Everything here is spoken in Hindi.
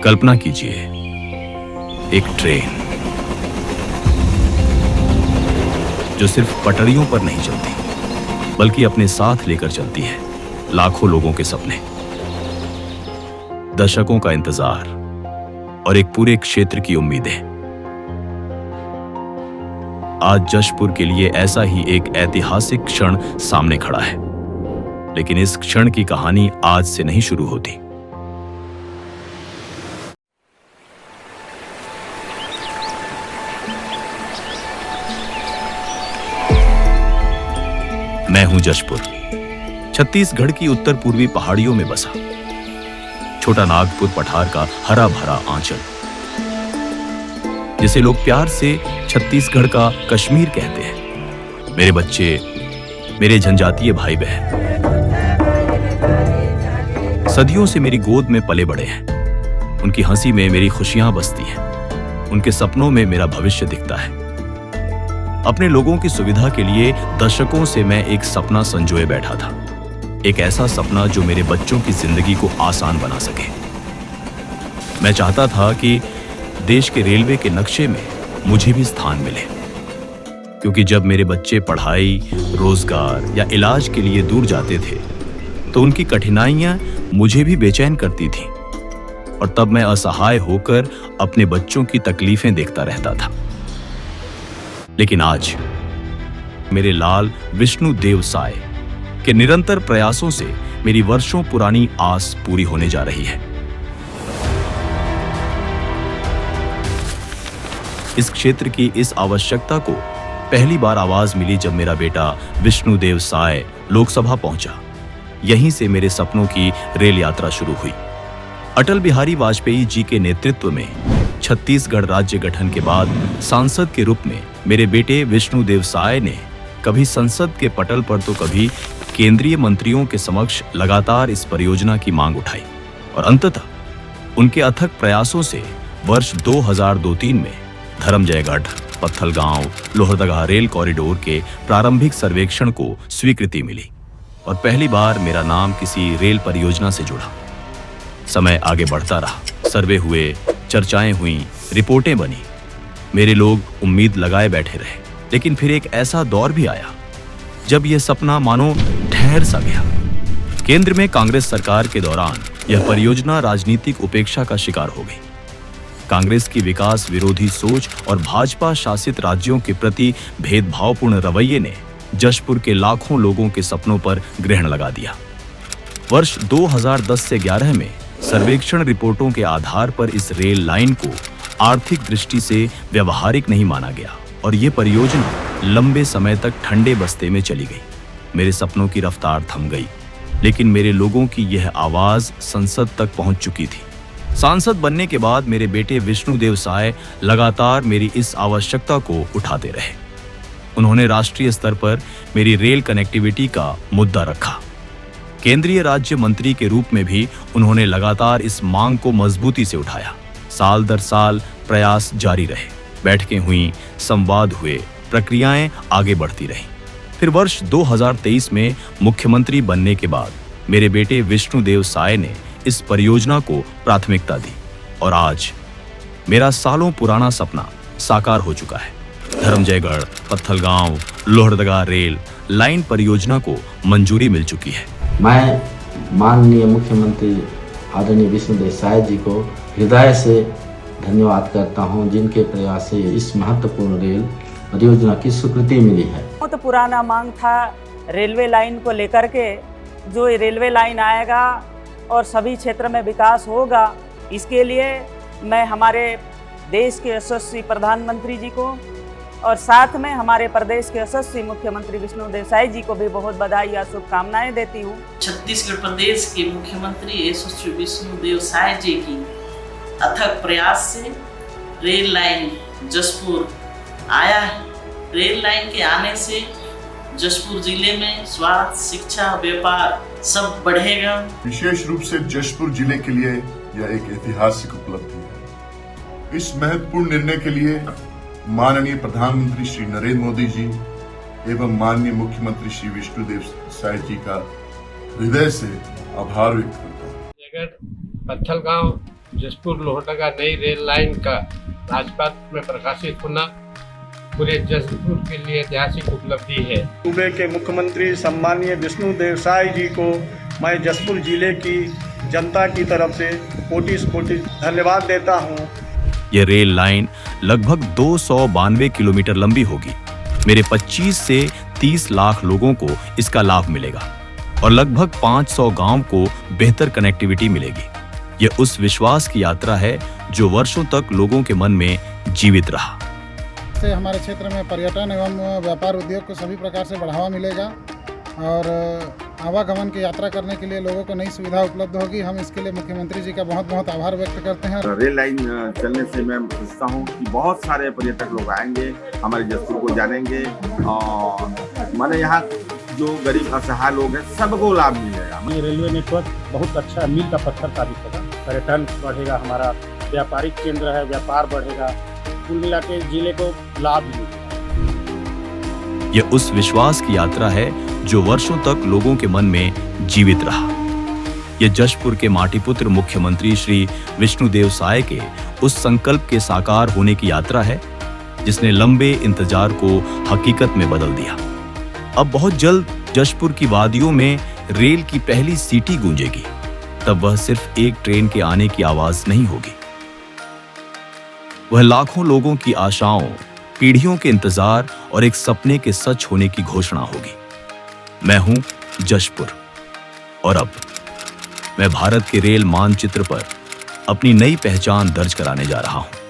कल्पना कीजिए, एक ट्रेन जो सिर्फ पटरियों पर नहीं चलती बल्कि अपने साथ लेकर चलती है लाखों लोगों के सपने, दशकों का इंतजार और एक पूरे क्षेत्र की उम्मीदें। आज जशपुर के लिए ऐसा ही एक ऐतिहासिक क्षण सामने खड़ा है, लेकिन इस क्षण की कहानी आज से नहीं शुरू होती। मैं हूं जशपुर, छत्तीसगढ़ की उत्तर पूर्वी पहाड़ियों में बसा छोटा नागपुर पठार का हरा भरा आंचल, जिसे लोग प्यार से छत्तीसगढ़ का कश्मीर कहते हैं। मेरे बच्चे, मेरे जनजातीय भाई बहन सदियों से मेरी गोद में पले बड़े हैं। उनकी हंसी में मेरी खुशियां बसती हैं, उनके सपनों में मेरा भविष्य दिखता है। अपने लोगों की सुविधा के लिए दशकों से मैं एक सपना संजोए बैठा था, एक ऐसा सपना जो मेरे बच्चों की जिंदगी को आसान बना सके। मैं चाहता था कि देश के रेलवे के नक्शे में मुझे भी स्थान मिले, क्योंकि जब मेरे बच्चे पढ़ाई, रोजगार या इलाज के लिए दूर जाते थे तो उनकी कठिनाइयां मुझे भी बेचैन करती थीं, और तब मैं असहाय होकर अपने बच्चों की तकलीफें देखता रहता था। लेकिन आज मेरे लाल विष्णु देव साय के निरंतर प्रयासों से मेरी वर्षों पुरानी आस पूरी होने जा रही है। इस क्षेत्र की इस आवश्यकता को पहली बार आवाज मिली जब मेरा बेटा विष्णुदेव साय लोकसभा पहुंचा। यहीं से मेरे सपनों की रेल यात्रा शुरू हुई। अटल बिहारी वाजपेयी जी के नेतृत्व में छत्तीसगढ़ राज्य गठन के बाद सांसद के रूप में मेरे बेटे विष्णुदेव साय ने कभी संसद के पटल पर तो कभी केंद्रीय मंत्रियों के समक्ष लगातार इस परियोजना की मांग उठाई, और अंततः उनके अथक प्रयासों से वर्ष 2002-3 में धरमजयगढ़, पत्थलगांव, लोहरदगा रेल कॉरिडोर के प्रारंभिक सर्वेक्षण को स्वीकृति मिली और पहली बार मेरा नाम किसी रेल परियोजना से जुड़ा। समय आगे बढ़ता रहा, सर्वे हुए, चर्चाएं हुई, रिपोर्टें बनी। मेरे लोग उम्मीद लगाए बैठे रहे, लेकिन फिर एक ऐसा दौर भी आया जब यह सपना मानो ठहर सा गया। केंद्र में कांग्रेस सरकार के दौरान यह परियोजना राजनीतिक उपेक्षा का शिकार हो गई। कांग्रेस की विकास विरोधी सोच और भाजपा शासित राज्यों के प्रति भेदभावपूर्ण रवैये ने जशपुर के लाखों लोगों के सपनों पर ग्रहण लगा दिया। वर्ष 2010 से 11 में सर्वेक्षण रिपोर्टों के आधार पर इस रेल लाइन को आर्थिक दृष्टि से व्यवहारिक नहीं माना गया और ये परियोजना लंबे समय तक ठंडे बस्ते में चली गई। मेरे सपनों की रफ्तार थम गई, लेकिन मेरे लोगों की यह आवाज संसद तक पहुंच चुकी थी। सांसद बनने के बाद मेरे बेटे विष्णुदेव साय लगातार मेरी इस आवश्यकता को उठाते रहे। उन्होंने राष्ट्रीय स्तर पर मेरी रेल कनेक्टिविटी का मुद्दा रखा। केंद्रीय राज्य मंत्री के रूप में भी उन्होंने लगातार इस मांग को मजबूती से उठाया। साल दर साल प्रयास जारी रहे, बैठकें हुई, संवाद हुए, प्रक्रियाएं आगे बढ़ती रहीं। फिर वर्ष 2023 में मुख्यमंत्री बनने के बाद मेरे बेटे विष्णुदेव साय ने इस परियोजना को प्राथमिकता दी और आज मेरा सालों पुराना सपना साकार हो चुका है। धरमजयगढ़, पत्थलगांव, लोहरदगा रेल लाइन परियोजना को मंजूरी मिल चुकी है। मैं माननीय मुख्यमंत्री आदरणीय विष्णुदेव साय जी को हृदय से धन्यवाद करता हूं, जिनके प्रयास से इस महत्वपूर्ण रेल परियोजना की स्वीकृति मिली है। बहुत पुराना मांग था रेलवे लाइन को लेकर के, जो रेलवे लाइन आएगा और सभी क्षेत्र में विकास होगा। इसके लिए मैं हमारे देश के यशस्वी प्रधानमंत्री जी को और साथ में हमारे प्रदेश के यशस्वी मुख्यमंत्री विष्णुदेव साय जी को भी बहुत बधाई या शुभकामनाएं देती हूँ। छत्तीसगढ़ प्रदेश के मुख्यमंत्री यशस्वी विष्णुदेव साय जी की अथक प्रयास से रेल लाइन जशपुर आया है। रेल लाइन के आने से जशपुर जिले में स्वास्थ्य, शिक्षा, व्यापार सब बढ़ेगा। विशेष रूप से जशपुर जिले के लिए यह एक ऐतिहासिक उपलब्धि है। इस महत्वपूर्ण निर्णय के लिए माननीय प्रधानमंत्री श्री नरेंद्र मोदी जी एवं माननीय मुख्यमंत्री श्री विष्णुदेव साय जी का हृदय से आभार व्यक्त करता हूँ। पत्थलगांव जशपुर लोहरदगा नई रेल लाइन का राजपथ में प्रकाशित होना पूरे जशपुर के लिए ऐतिहासिक उपलब्धि है। सूबे के मुख्यमंत्री सम्माननीय विष्णुदेव साय जी को मैं जशपुर जिले की जनता की तरफ से कोटि धन्यवाद देता हूँ। यह रेल लाइन लगभग 292 किलोमीटर लंबी होगी। मेरे 25 से 30 लाख लोगों को इसका लाभ मिलेगा और लगभग 500 गांव को बेहतर कनेक्टिविटी मिलेगी। यह उस विश्वास की यात्रा है जो वर्षों तक लोगों के मन में जीवित रहा। से हमारे क्षेत्र में पर्यटन एवं व्यापार उद्योग को सभी प्रकार से बढ़ावा मिलेगा और आवागमन की यात्रा करने के लिए लोगों को नई सुविधा उपलब्ध होगी। हम इसके लिए मुख्यमंत्री जी का बहुत बहुत आभार व्यक्त करते हैं। रेल लाइन चलने से मैं सोचता हूँ कि बहुत सारे पर्यटक लोग आएंगे, हमारे जशपुर को जानेंगे और माने यहाँ जो गरीब असहाय लोग हैं सबको लाभ मिलेगा। ये रेलवे नेटवर्क बहुत अच्छा मील का पत्थर साबित होगा। पर्यटन बढ़ेगा, हमारा व्यापारिक केंद्र है, व्यापार बढ़ेगा, कुल मिला के जिले को लाभ मिलेगा। यह उस विश्वास की यात्रा है जो वर्षों तक लोगों के मन में जीवित रहा। यह जशपुर के माटीपुत्र मुख्यमंत्री श्री विष्णुदेव साय के उस संकल्प के साकार होने की यात्रा है जिसने लंबे इंतजार को हकीकत में बदल दिया। अब बहुत जल्द जशपुर की वादियों में रेल की पहली सीटी गूंजेगी। तब वह सिर्फ एक ट्रेन के आने की आवाज नहीं होगी, वह लाखों लोगों की आशाओं, पीढ़ियों के इंतजार और एक सपने के सच होने की घोषणा होगी। मैं हूं जशपुर और अब मैं भारत के रेल मानचित्र पर अपनी नई पहचान दर्ज कराने जा रहा हूं।